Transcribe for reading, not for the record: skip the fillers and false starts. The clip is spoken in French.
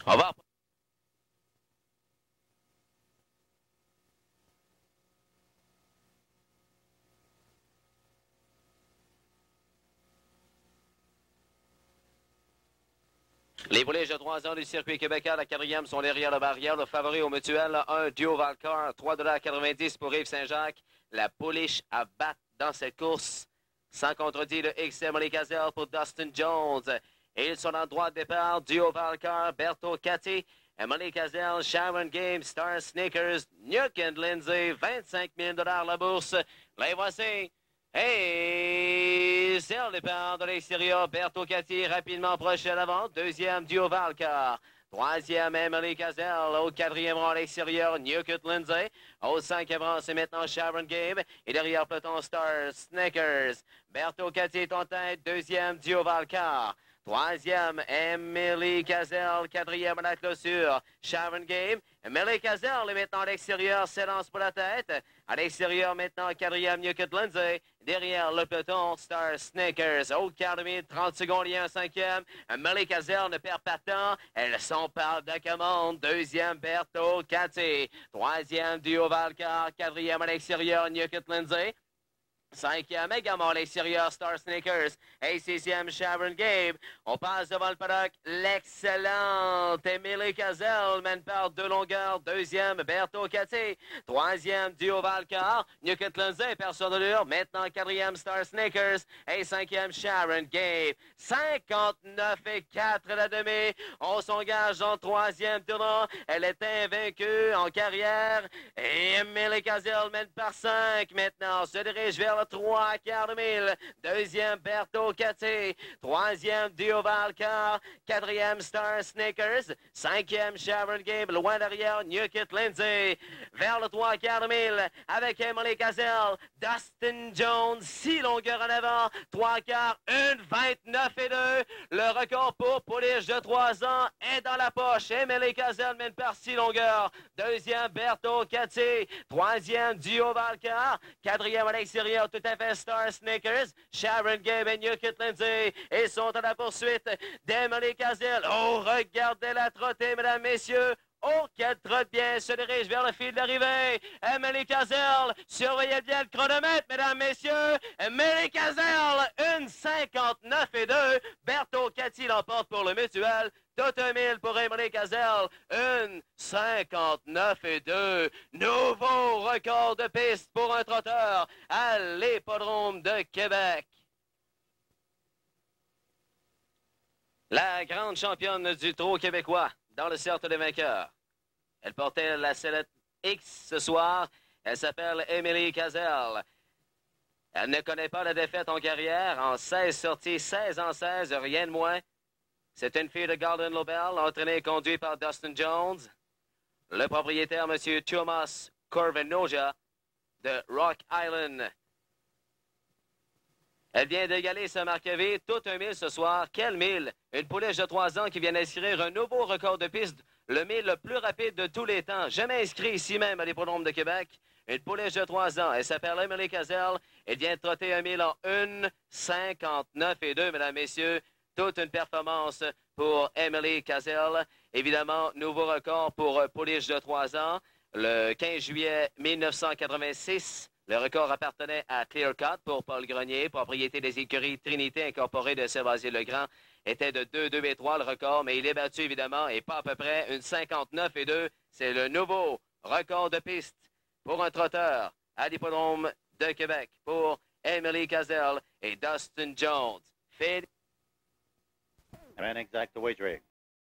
On va. Les pouliches de 3 ans du circuit québécois, la quatrième, sont derrière la barrière. Le favori au mutuel, 1 Duo Valcar, 3,90 $ pour Yves Saint-Jacques. La pouliche à battre dans cette course. Sans contredit, le XM Les Gazelles pour Dustin Jones. Et ils sont en droit de départ. Duo Valcar, Berto Catty, Emily Gazelle, Sharon Game, Star Sneakers, Nuke and Lindsay, 25 000 $ la bourse. Les voici. Hey, c'est le départ de l'extérieur. Berto Catty rapidement proche à l'avant. Deuxième, Duo Valcar. Troisième, Emily Gazelle. Au quatrième rang à l'extérieur, Newcut Lindsay. Au cinquième rang, c'est maintenant Sharon Gabe. Et derrière peloton Star Snickers. Berto Catty est en tête. Deuxième, Duo Valcar. Troisième, Emily Gazelle. Quatrième à la clôture, Sharon Game. Emily Gazelle est maintenant à l'extérieur, s'élance pour la tête. À l'extérieur maintenant, quatrième, Newcut Lindsay. Derrière le peloton, Star Snickers. Au quart de minute, 30 secondes, il y a un cinquième. Emily Gazelle ne perd pas de temps. Elle s'empare de la commande. Deuxième, Berto Catty. Troisième, Duo Valcar. Quatrième à l'extérieur, Newcut Lindsay. Cinquième également à l'extérieur, Star Sneakers. Et sixième, Sharon Gabe. On passe devant le paddock. L'excellente Emily Gazelle mène par 2 longueurs. Deuxième, Berto Catty. Troisième, Duo Valcar. Newcut Lindsay, personne de l'heure. Maintenant, quatrième, Star Sneakers. Et cinquième, Sharon Gabe. 59,4 la demi. On s'engage en troisième tournant. Elle est invaincue en carrière. Et Emily Gazelle mène par 5. Maintenant, se dirige vers le 3 quarts de mille. Deuxième, Berto Catty. Troisième, Duo Valcar. Quatrième, Star Sneakers. Cinquième, Sharon Gabe. Loin derrière, Newcut Lindsay. Vers le 3 quarts de mille avec Emily Gazelle. Dustin Jones, 6 longueurs en avant. 3 quarts, 1,29,2. Le record pour pouliche de 3 ans est dans la poche. Emily Gazelle mène par 6 longueurs. Deuxième, Berto Catty. Troisième, Duo Valcar. Quatrième à l'extérieur, tout à fait, Star Snickers. Sharon Gabe et Newcut Lindsay. Ils sont à la poursuite d'Emily Gazelle. Oh, regardez la trottée, mesdames, messieurs. Oh, qu'elle trotte bien, se dirige vers le fil d'arrivée. Emily Gazelle, surveillez bien le chronomètre, mesdames, messieurs. Emily Gazelle, 1,59,2. Berto Catty l'emporte pour le mutuel. Tout 1000 pour Emily Gazelle, 1,59,2. Nouveau record de piste pour un trotteur à l'Hippodrome de Québec. La grande championne du trot québécois dans le cercle des vainqueurs. Elle portait la sellette X ce soir. Elle s'appelle Emily Gazelle. Elle ne connaît pas la défaite en carrière. En 16 sorties, 16 en 16, rien de moins. C'est une fille de Gordon Lobel, entraînée et conduite par Dustin Jones. Le propriétaire, M. Thomas Corvinoja de Rock Island. Elle vient d'égaler sa marque à vie, tout un 1000 ce soir. Quel 1000? Une pouliche de 3 ans qui vient d'inscrire un nouveau record de piste, le 1000 le plus rapide de tous les temps. Jamais inscrit ici même à l'Hippodrome de Québec. Une pouliche de 3 ans. Elle s'appelle Emily Gazelle. Elle vient de trotter un 1000 en 1,59,2, mesdames, messieurs. Toute une performance pour Emily Gazelle. Évidemment, nouveau record pour pouliche de 3 ans. Le 15 juillet 1986. Le record appartenait à Clear Cut pour Paul Grenier, propriété des écuries Trinité incorporée de Sébastien-Legrand. Était de 2,2,3 le record, mais il est battu évidemment et pas à peu près une 59,2. C'est le nouveau record de piste pour un trotteur à l'Hippodrome de Québec pour Emily Gazelle et Dustin Jones. And exact the wagering.